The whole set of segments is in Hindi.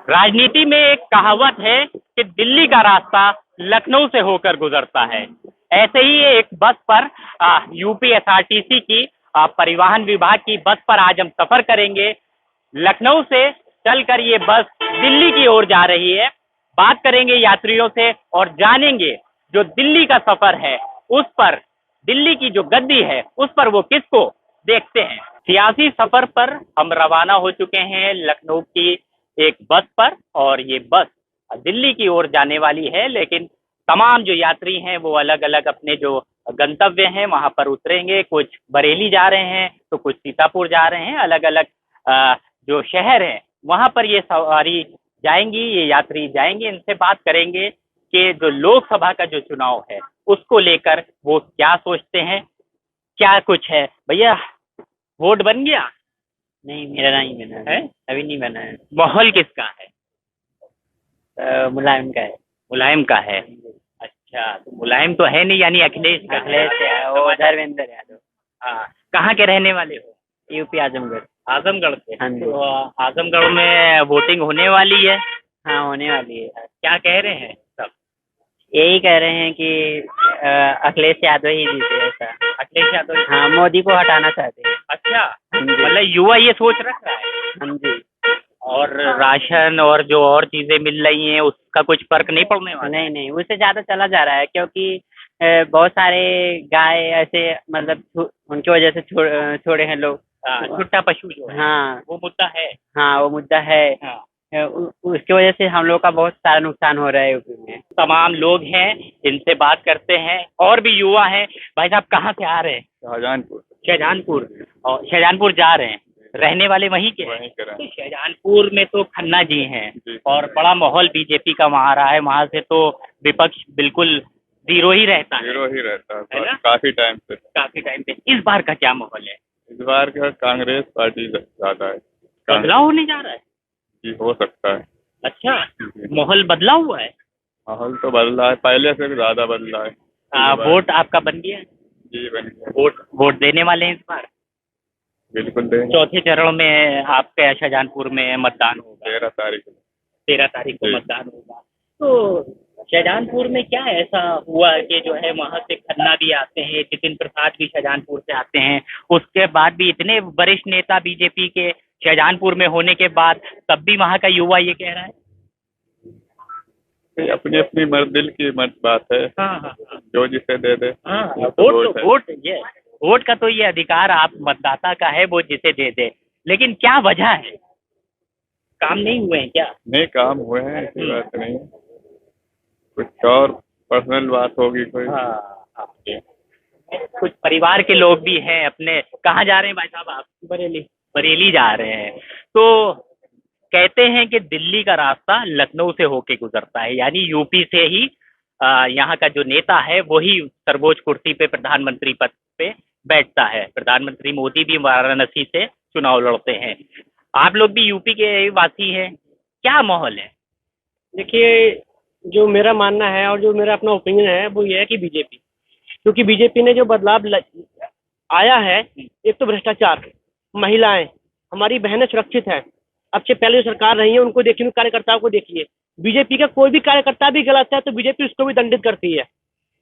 राजनीति में एक कहावत है कि दिल्ली का रास्ता लखनऊ से होकर गुजरता है। ऐसे ही एक बस पर यूपी एसआरटीसी की परिवहन विभाग की बस पर आज हम सफर करेंगे। लखनऊ से चलकर ये बस दिल्ली की ओर जा रही है। बात करेंगे यात्रियों से और जानेंगे जो दिल्ली का सफर है उस पर, दिल्ली की जो गद्दी है उस पर वो किसको देखते हैं। सियासी सफर पर हम रवाना हो चुके हैं लखनऊ की एक बस पर, और ये बस दिल्ली की ओर जाने वाली है। लेकिन तमाम जो यात्री हैं वो अलग अलग अपने जो गंतव्य हैं वहां पर उतरेंगे। कुछ बरेली जा रहे हैं तो कुछ सीतापुर जा रहे हैं। अलग अलग जो शहर हैं वहां पर ये सवारी जाएंगी, ये यात्री जाएंगे। इनसे बात करेंगे कि जो लोकसभा का जो चुनाव है उसको लेकर वो क्या सोचते हैं, क्या कुछ है। भैया, वोट बन गया? नहीं, मेरा नहीं बना है, अभी नहीं बना है। माहौल किसका है? मुलायम का है। मुलायम का है। अच्छा, तो मुलायम तो है नहीं, यानी अखिलेश का है। अखिलेश है, वो धर्मेंद्र यादव। हाँ, कहाँ के रहने वाले हो? यूपी आजमगढ़। आजमगढ़ से। हाँ जी। तो आजमगढ़ में वोटिंग होने वाली है। हाँ, होने वाली है। क्या कह रहे हैं सब? यही कह रहे हैं कि अखिलेश यादव ही जीते ऐसा। अखिलेश यादव? हाँ, मोदी को हटाना चाहते हैं। अच्छा, हाँ जी। मतलब युवा ये सोच रख रहा है। हाँ जी। और राशन और जो और चीजें मिल रही हैं उसका कुछ फर्क नहीं पड़ने वाला? नहीं नहीं, उससे ज्यादा चला जा रहा है क्योंकि बहुत सारे गाय ऐसे मतलब उनकी वजह से छोड़े हैं लोग। छुट्टा पशु जो है, हाँ, वो मुद्दा है। हाँ, वो मुद्दा है। हाँ। उसकी वजह से हम लोग का बहुत सारा नुकसान हो रहा है यूपी में। तमाम लोग हैं, इनसे बात करते हैं। और भी युवा हैं। भाई साहब, कहाँ से आ रहे हैं? शाहजहानपुर। शाहजहानपुर। और शाहजहानपुर जा रहे हैं, रहने वाले वहीं के हैं? तो शाहजहानपुर में तो खन्ना जी हैं और बड़ा माहौल बीजेपी का वहाँ रहा है। वहाँ से तो विपक्ष बिल्कुल जीरो ही रहता है। जीरो ही रहता है ना? काफी टाइम से। काफी टाइम से। इस बार का क्या माहौल है? इस बार का कांग्रेस पार्टी ज्यादा है। बदलाव होने जा रहा है? जी, हो सकता है। अच्छा, माहौल बदला हुआ है? माहौल तो बदला है, पहले से भी ज्यादा बदला है। वोट आपका बन गया? जी, बन गया। वोट देने वाले हैं इस बार? बिल्कुल देंगे। चौथे चरण में आपके शाहजहानपुर में मतदान होगा। 13 तारीख को। 13 तारीख को मतदान होगा। तो शाहजहानपुर में क्या ऐसा हुआ कि जो है वहाँ से खन्ना भी आते हैं, जितिन प्रसाद भी शाहजहानपुर से आते हैं, उसके बाद भी इतने वरिष्ठ नेता बीजेपी के शाहजहानपुर में होने के बाद तब भी वहाँ का युवा ये कह रहा है? अपनी अपनी दिल की बात है। हाँ हाँ, जो जिसे दे दे। हाँ, वोट का तो ये अधिकार आप मतदाता का है, वो जिसे दे दे। लेकिन क्या वजह है? काम नहीं हुए हैं क्या? नहीं, काम हुए हैं, ऐसी बात नहीं। कुछ और पर्सनल बात होगी कोई। हाँ, कुछ परिवार के लोग भी हैं अपने। कहाँ जा रहे हैं भाई साहब आप? बरेली। बरेली जा रहे हैं। तो कहते हैं कि दिल्ली का रास्ता लखनऊ से होके गुजरता है, यानी यूपी से ही यहाँ का जो नेता है वही सर्वोच्च कुर्सी पे, प्रधानमंत्री पद पे बैठता है। प्रधानमंत्री मोदी भी वाराणसी से चुनाव लड़ते हैं। आप लोग भी यूपी के वासी हैं, क्या माहौल है? देखिए, जो मेरा मानना है और जो मेरा अपना ओपिनियन है वो ये है कि बीजेपी, क्योंकि बीजेपी ने जो बदलाव आया है, एक तो भ्रष्टाचार, महिलाएं, हमारी बहनें सुरक्षित हैं। अब से पहले जो सरकार रही है उनको देखिए, कार्यकर्ताओं को देखिए। बीजेपी का कोई भी कार्यकर्ता भी गलत है तो बीजेपी उसको भी दंडित करती है,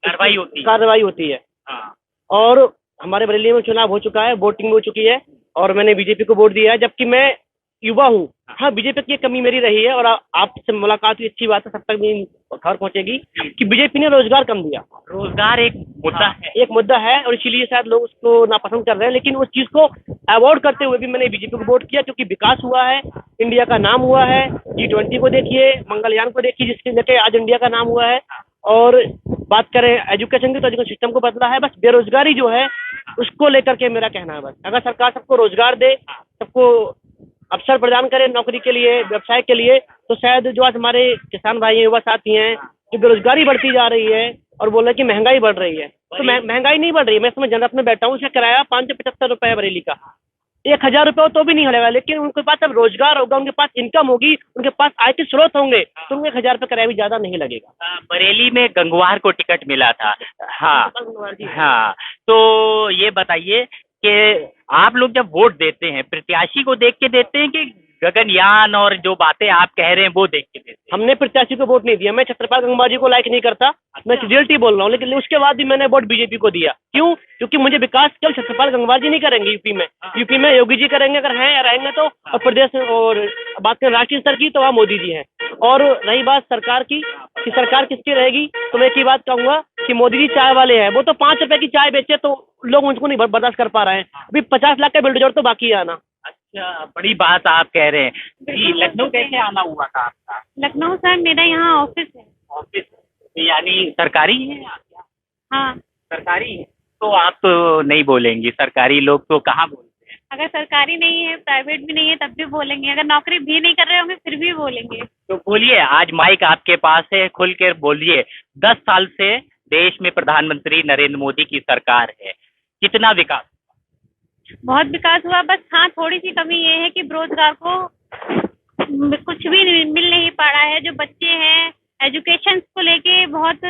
कार्रवाई होती है। हाँ। और हमारे बरेली में चुनाव हो चुका है, वोटिंग हो चुकी है और मैंने बीजेपी को वोट दिया है, जबकि मैं युवा हूँ। हाँ, बीजेपी की कमी मेरी रही है और आपसे मुलाकात हुई, अच्छी बात है, सब तक भी खबर पहुंचेगी कि बीजेपी ने रोजगार कम दिया। रोजगार एक मुद्दा है, एक मुद्दा है और इसीलिए शायद लोग उसको नापसंद कर रहे हैं। लेकिन उस चीज को अवॉइड करते हुए भी मैंने बीजेपी को वोट किया, क्योंकि विकास हुआ है, इंडिया का नाम हुआ है। G20 को देखिए, मंगलयान को देखिए, जिसके लेके आज इंडिया का नाम हुआ है। और बात करें एजुकेशन की तो एजुकेशन सिस्टम को बदला है। बस बेरोजगारी जो है उसको लेकर के मेरा कहना है, बस अगर सरकार सबको रोजगार दे, सबको अवसर प्रदान करे नौकरी के लिए, व्यवसाय के लिए, तो शायद जो आज हमारे किसान भाई हैं, युवा साथी हैं, जो बेरोजगारी बढ़ती जा रही है और बोल रहे हैं कि महंगाई बढ़ रही है, तो महंगाई नहीं बढ़ रही है। मैं इसमें जनरत में बैठा हूँ, उसका किराया 575 रुपए है बरेली का। 1000 रुपये तो भी नहीं हलेगा, लेकिन उनके पास अब रोजगार होगा, उनके पास इनकम होगी, उनके पास आय के स्रोत होंगे, तो उनको 1000 रुपये किराया भी ज्यादा नहीं लगेगा। बरेली में गंगवार को टिकट मिला था। हाँ हाँ, तो ये बताइए कि आप लोग जब वोट देते हैं प्रत्याशी को देख के देते हैं कि गगनयान और जो बातें आप कह रहे हैं वो देख के देते हैं। हमने प्रत्याशी को वोट नहीं दिया। मैं छत्रपाल गंगवार जी को लाइक नहीं करता, मैं रियलिटी बोल रहा हूँ, लेकिन उसके बाद भी मैंने वोट बीजेपी को दिया। क्यों? क्योंकि मुझे विकास केवल छत्रपाल गंगवार जी नहीं करेंगे यूपी में, यूपी में योगी जी करेंगे अगर हैं या रहेंगे तो, और प्रदेश और बात करें राष्ट्रीय स्तर की तो वहाँ मोदी जी हैं। और रही बात सरकार की कि सरकार किसकी रहेगी, तो मैं एक ही बात कहूंगा कि मोदी जी चाय वाले हैं, वो तो 5 रुपए की चाय बेचे तो लोग उनको नहीं बर्दाश्त कर पा रहे हैं। अभी 50 लाख का बुलडोजर तो बाकी है आना। अच्छा, बड़ी बात आप कह रहे हैं जी। लखनऊ कैसे आना हुआ था आपका? लखनऊ सर मेरा यहाँ ऑफिस है। ऑफिस यानी सरकारी है आपका? हाँ, सरकारी है तो आप तो नहीं बोलेंगी, सरकारी लोग तो कहाँ बोलते हैं। अगर सरकारी नहीं है, प्राइवेट भी नहीं है तब भी बोलेंगे, अगर नौकरी भी नहीं कर रहे होंगे फिर भी बोलेंगे। तो बोलिए, आज माइक आपके पास है, खुल कर बोलिए। 10 साल से देश में प्रधानमंत्री नरेंद्र मोदी की सरकार है, कितना विकास? बहुत विकास हुआ, बस हाँ थोड़ी सी कमी ये है कि बेरोजगार को कुछ भी मिल नहीं पा रहा है। जो बच्चे हैं एजुकेशन को लेके बहुत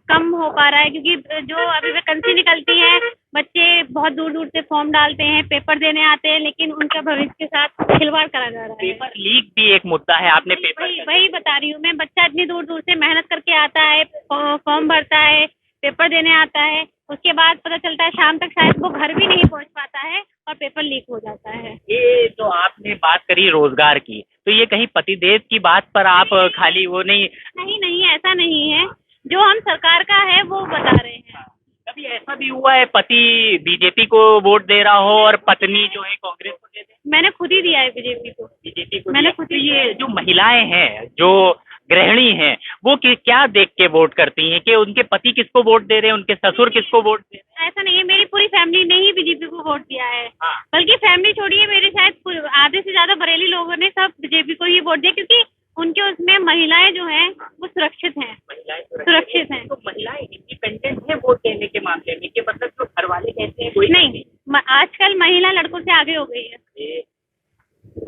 कम हो पा रहा है, क्योंकि जो अभी वैकेंसी निकलती है बच्चे बहुत दूर दूर से फॉर्म डालते हैं, पेपर देने आते हैं, लेकिन उनका भविष्य के साथ खिलवाड़ करा जा रहा है। पेपर लीक भी एक मुद्दा है, आपने पेपर वही बता रही हूँ मैं। बच्चा इतनी दूर दूर से मेहनत करके आता है, फॉर्म भरता है, पेपर देने आता है, उसके बाद पता चलता है शाम तक शायद वो घर भी नहीं पहुंच पाता है और पेपर लीक हो जाता है। ये जो आपने बात करी रोजगार की, तो ये कहीं पतिदेव की बात पर आप खाली वो नहीं? नहीं ऐसा नहीं है, जो हम सरकार का है वो बता रहे हैं। कभी ऐसा भी हुआ है पति बीजेपी को वोट दे रहा हो और पत्नी जो है कांग्रेस को दे दे? मैंने खुद ही दिया है बीजेपी को। मैंने खुद ही। ये जो महिलाएं हैं, जो गृहिणी हैं, वो क्या देख के वोट करती हैं कि उनके पति किसको वोट दे रहे हैं, उनके ससुर किसको वोट दे रहे हैं? ऐसा नहीं है, मेरी पूरी फैमिली ने ही बीजेपी को वोट दिया है। हाँ। बल्कि फैमिली छोड़िए, मेरे शायद आधे से ज्यादा बरेली लोगों ने सब बीजेपी को ही वोट दिया, क्योंकि उनके उसमें महिलाएं जो हैं वो सुरक्षित हैं। सुरक्षित हैं। तो महिलाएं इंडिपेंडेंट है वोट देने के मामले में, कि मतलब जो घर वाले कहते हैं कोई नहीं, आजकल महिला लड़कों से आगे हो गई है।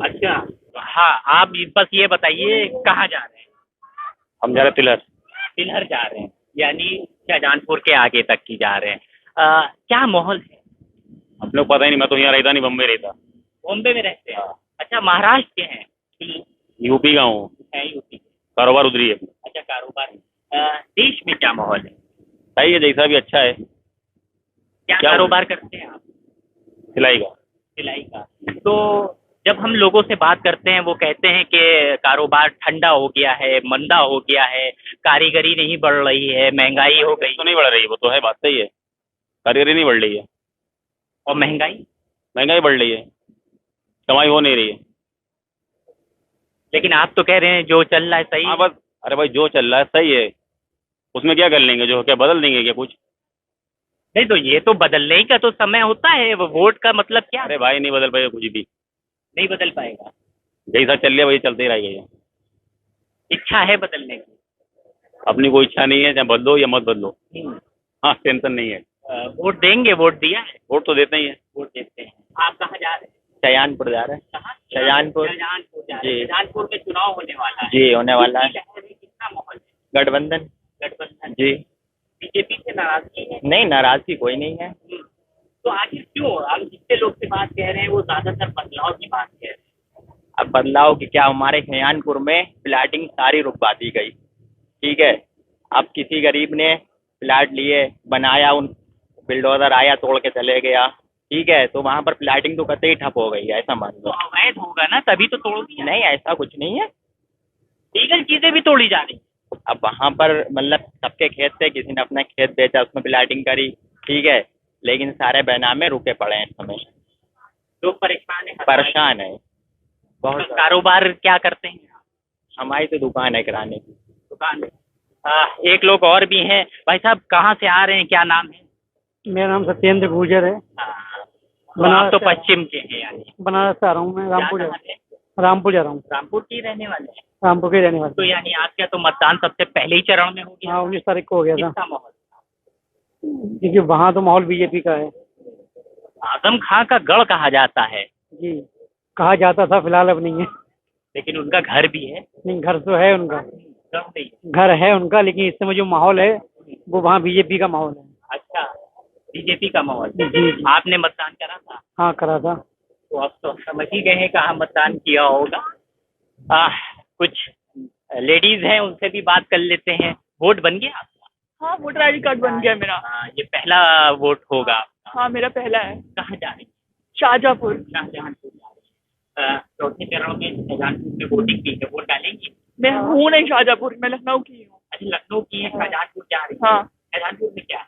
अच्छा, हाँ, आप बस ये बताइए कहाँ जा रहे हैं? हम जा रहे तिलहर। तिलहर जा रहे हैं, यानी शाहजहानपुर के आगे तक की जा रहे हैं। क्या माहौल है? हम लोग पता ही नहीं, मैं तो यहाँ रहता नहीं, बम्बई रहता। बॉम्बे में रहते हैं? अच्छा, महाराष्ट्र के हैं? यूपी का हूँ। है यूपी। कारोबार उधरी है। अच्छा, कारोबार। देश में क्या माहौल है? सही है, जैसा भी अच्छा है। क्या कारोबार करते हैं आप? सिलाई का। सिलाई का। तो जब हम लोगों से बात करते हैं वो कहते हैं कि कारोबार ठंडा हो गया है, मंदा हो गया है, कारीगरी नहीं बढ़ रही है, महंगाई हो गई। तो नहीं बढ़ रही है, वो तो है, बात सही है, कारीगरी नहीं बढ़ रही है। और महंगाई बढ़ रही है, कमाई हो नहीं रही है। लेकिन आप तो कह रहे हैं जो चल रहा है सही। हाँ बस, अरे भाई जो चल रहा है सही है, उसमें क्या कर लेंगे, जो क्या बदल देंगे क्या कुछ? नहीं, तो ये तो बदलने का तो समय होता है, वो वोट का मतलब क्या? अरे भाई नहीं बदल पाएगा कुछ भी, नहीं बदल पाएगा। जैसा चल रहा है वही चलते ही रहेगा ये। इच्छा है बदलने की? अपनी कोई इच्छा नहीं है, चाहे बदलो या मत बदलो। हाँ, टेंशन नहीं है। वोट देंगे? वोट दिया है? वोट तो देते ही है। वोट देते हैं। आप कहाँ जा रहे हैं? शाहजहानपुर जा रहे हैं। कहाँ? शाहजहानपुर। शाहजहानपुर जा रहे जी। हैं। शाहजहानपुर में चुनाव होने वाला है। जी, होने वाला है। कितना माहौल है? गठबंधन। जी। बीजेपी से नाराजगी है? नहीं, नाराजगी कोई नहीं है। तो आखिर क्यों हम जितने लोग से बात कह रहे हैं वो ज्यादातर बदलाव की बात कह रहे हैं? अब बदलाव की क्या, हमारे शाहजहानपुर में प्लाटिंग सारी रुकवा दी गई, ठीक है। अब किसी गरीब ने प्लाट लिए, बनाया, उन बिल्डोजर आया तोड़ के चले गया, ठीक है, तो वहाँ पर प्लाटिंग तो कतई ठप हो गई है, ऐसा मान तो लो। अवैध होगा ना, तभी तो तोड़ दिया। नहीं, ऐसा कुछ नहीं है। लीगल चीजें भी तोड़ी जा रही। अब वहाँ पर मतलब सबके खेत थे, किसी ने अपना खेत बेचा, उसमें प्लाटिंग करी, ठीक है, लेकिन सारे बैनामे रुके पड़े हैं इस समय। लोग परेशान है। परेशान है बहुत। तो कारोबार क्या करते हैं? हमारी तो दुकान है किराने की। दुकान। एक लोग और भी हैं। भाई साहब, कहाँ से आ रहे हैं, क्या नाम है? मेरा नाम सत्येंद्र गुर्जर है। तो आप तो पश्चिम के हैं, यानी बनारस से आ रहा हूँ मैं। रामपुर रामपुर जा रहा हूँ। रामपुर की रहने वाले हैं? रामपुर के रहने वाले। तो यानी आपका तो मतदान सबसे पहले ही चरण में हो गया? हाँ, 19 तारीख को हो गया था। किसका माहौल? क्योंकि वहाँ तो माहौल बीजेपी का है। आजम खां का गढ़ कहा जाता है। जी, कहा जाता था, फिलहाल अब नहीं है। लेकिन उनका घर भी है। नहीं, घर तो है उनका। गढ़ नहीं है। घर है उनका, लेकिन इस समय जो माहौल है वो वहाँ बीजेपी का माहौल है। अच्छा, बीजेपी का माहौल। जी। आपने मतदान करा था? हाँ, करा था। तो अब तो समझ ही गए हैं कहाँ मतदान किया होगा। कुछ लेडीज हैं, उनसे भी बात कर लेते हैं। वोट बन गया आपका? हाँ, वोटर आई डी कार्ड बन गया मेरा। ये पहला वोट होगा आपका? हाँ, मेरा पहला है। कहाँ जा रही हैं? शाहजहाँपुर। शाहजहांपुर जा रही हैं। चौथे चरण में शाहजहांपुर में वोटिंग की है, वोट डालेंगी? मैं हूँ नहीं शाहजहाँपुर, मैं लखनऊ की हूँ। अच्छा, लखनऊ की है, शाहजहांपुर जा रही है। हाँ। शाहजहांपुर में क्या है?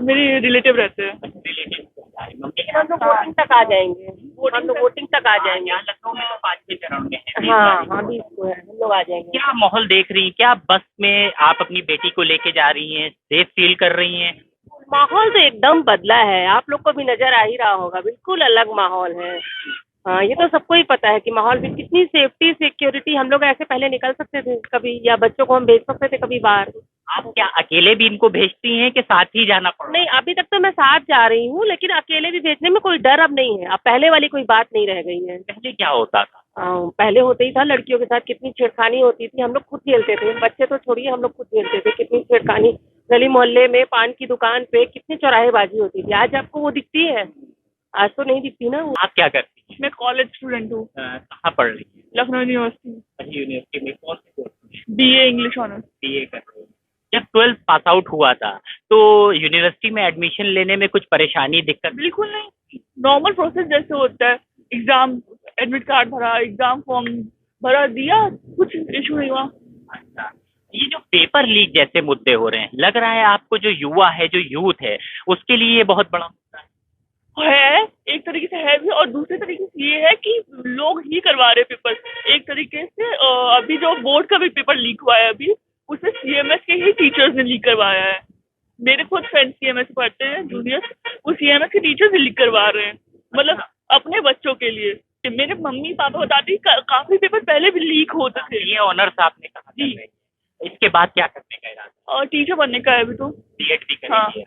मेरे रिलेटिव रहते हैं। रिलेटिव जा रही है। मम्मी हम लोग वोटिंग तक आ जाएंगे, हम लोग वोटिंग तक आ जाएंगे। यहाँ लखनऊ में तो 5वें चरण में है। हाँ हाँ, 20 को है, हम लोग आ जाएंगे। क्या माहौल देख रही हैं? क्या बस में आप अपनी बेटी को लेके जा रही हैं? सेफ फील कर रही हैं? माहौल तो एकदम बदला है, आप लोग को भी नजर आ ही रहा होगा, बिल्कुल अलग माहौल है। हाँ, ये तो सबको ही पता है कि माहौल भी कितनी सेफ्टी सिक्योरिटी, हम लोग ऐसे पहले निकल सकते थे कभी, या बच्चों को हम भेज सकते थे कभी बाहर। आप क्या अकेले भी इनको भेजती हैं कि साथ ही जाना पड़ा? नहीं, अभी तक तो मैं साथ जा रही हूँ, लेकिन अकेले भी भेजने में कोई डर अब नहीं है। अब पहले वाली कोई बात नहीं रह गई है। पहले क्या होता था? पहले होते ही था, लड़कियों के साथ कितनी छेड़खानी होती थी, हम लोग खुद खेलते थे, बच्चे तो छोड़िए, हम लोग खुद खेलते थे। कितनी छेड़खानी गली मोहल्ले में, पान की दुकान पे कितनी चौराहेबाजी होती थी। आज आपको वो दिखती है? आज तो नहीं दिखती ना। आप क्या करती हैं? मैं कॉलेज स्टूडेंट हूँ, कहाँ पढ़ रही हैं? लखनऊ यूनिवर्सिटी, यूनिवर्सिटी में कौन से कोर्स में? BA English honours. बीए कर रही हैं। जब 12th पास आउट हुआ था तो यूनिवर्सिटी में एडमिशन लेने में कुछ परेशानी, दिक्कत? बिल्कुल नहीं, नॉर्मल प्रोसेस जैसे होता है। एग्जाम, एडमिट कार्ड भरा, एग्जाम फॉर्म भरा, दिया, कुछ इशू नहीं हुआ। अच्छा, ये जो पेपर लीक जैसे मुद्दे हो रहे हैं, लग रहा है आपको जो युवा है, जो यूथ है, उसके लिए ये बहुत बड़ा मुद्दा है, एक तरीके से है भी, और दूसरे तरीके से ये है कि लोग ही करवा रहे पेपर। एक तरीके से अभी जो बोर्ड का भी पेपर लीक हुआ है अभी, उसमें CMS के ही टीचर्स ने लीक करवाया है। मेरे खुद फ्रेंड्स CMS पढ़ते हैं, जूनियर्स, वो CMS के टीचर्स ही लीक करवा रहे हैं, मतलब अपने बच्चों के लिए। मेरे मम्मी पापा बताते हैं काफी पेपर पहले भी लीक होते थे। ये ऑनर्स आपने कहा जी। इसके बाद क्या करने का इरादा? और टीचर बनने का है अभी तो। बीएड भी करेंगे?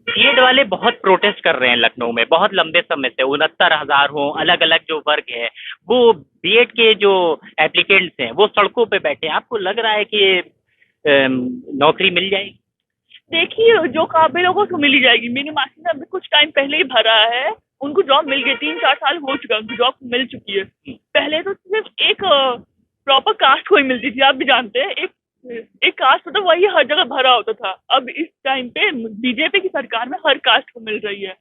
बीएड वाले बहुत प्रोटेस्ट कर रहे हैं लखनऊ में, बहुत लंबे समय से। 69,000 हो, अलग अलग जो वर्ग है, वो बीएड के जो एप्लीकेंट्स हैं वो सड़कों पे बैठे हैं। आपको लग रहा है कि नौकरी मिल जाएगी? देखिए, जो काबिल होगा उसको मिल ही जाएगी। मेरी मासी ने अभी कुछ टाइम पहले ही भरा है, उनको जॉब मिल गई। 3-4 साल हो चुका है, उनको जॉब मिल चुकी है। पहले तो सिर्फ एक प्रॉपर कास्ट को ही मिलती थी, आप भी जानते हैं। एक कास्ट होता, वही हर जगह भरा होता था। अब इस टाइम पे बीजेपी की सरकार में हर कास्ट को मिल रही है।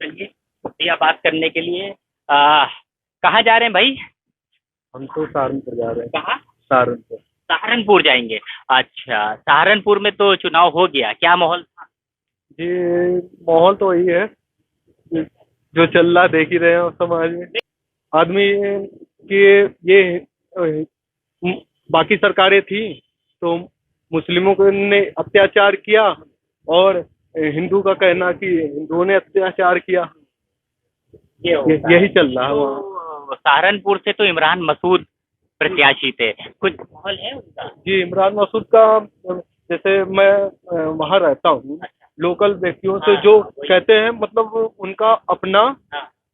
चलिए, शुक्रिया बात करने के लिए। कहाँ जा रहे हैं भाई? हम तो सहारनपुर जा रहे हैं। कहाँ? सहारनपुर। सहारनपुर जाएंगे? अच्छा, सहारनपुर में तो चुनाव हो गया, क्या माहौल था? जी, माहौल तो वही है जो चल रहा, देख ही रहे हैं समाज में। आदमी की ये बाकी सरकारें थी तो मुस्लिमों को ने अत्याचार किया, और हिंदू का कहना कि हिंदुओं ने अत्याचार किया, यही चल रहा है वहाँ। तो सहारनपुर से तो इमरान मसूद प्रत्याशी थे, कुछ माहौल है उनका? जी, इमरान मसूद का, जैसे मैं वहाँ रहता हूँ, लोकल व्यक्तियों से जो कहते हैं, मतलब उनका अपना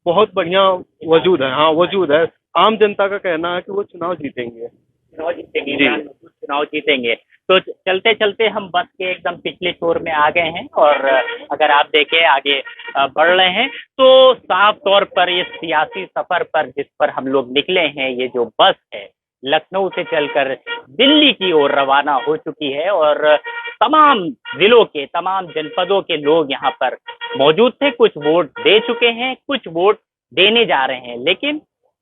बहुत बढ़िया वजूद है। हाँ, वजूद है। आम जनता का कहना है कि वो चुनाव जीतेंगे। चुनाव जीतेंगे। तो चलते चलते हम बस के एकदम पिछले छोर में आ गए हैं, और अगर आप देखें आगे बढ़ रहे हैं तो साफ तौर पर ये सियासी सफर पर जिस पर हम लोग निकले हैं, ये जो बस है लखनऊ से चलकर दिल्ली की ओर रवाना हो चुकी है, और तमाम जिलों के, तमाम जनपदों के लोग यहाँ पर मौजूद थे। कुछ वोट दे चुके हैं, कुछ वोट देने जा रहे हैं, लेकिन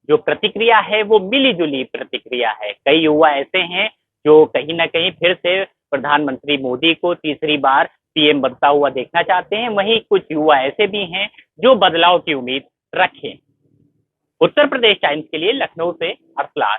जो प्रतिक्रिया है वो मिली जुली प्रतिक्रिया है। कई युवा ऐसे हैं जो कहीं ना कहीं फिर से प्रधानमंत्री मोदी को तीसरी बार PM बनता हुआ देखना चाहते हैं, वहीं कुछ युवा ऐसे भी हैं जो बदलाव की उम्मीद रखें। उत्तर प्रदेश टाइम्स के लिए लखनऊ से अरसलान।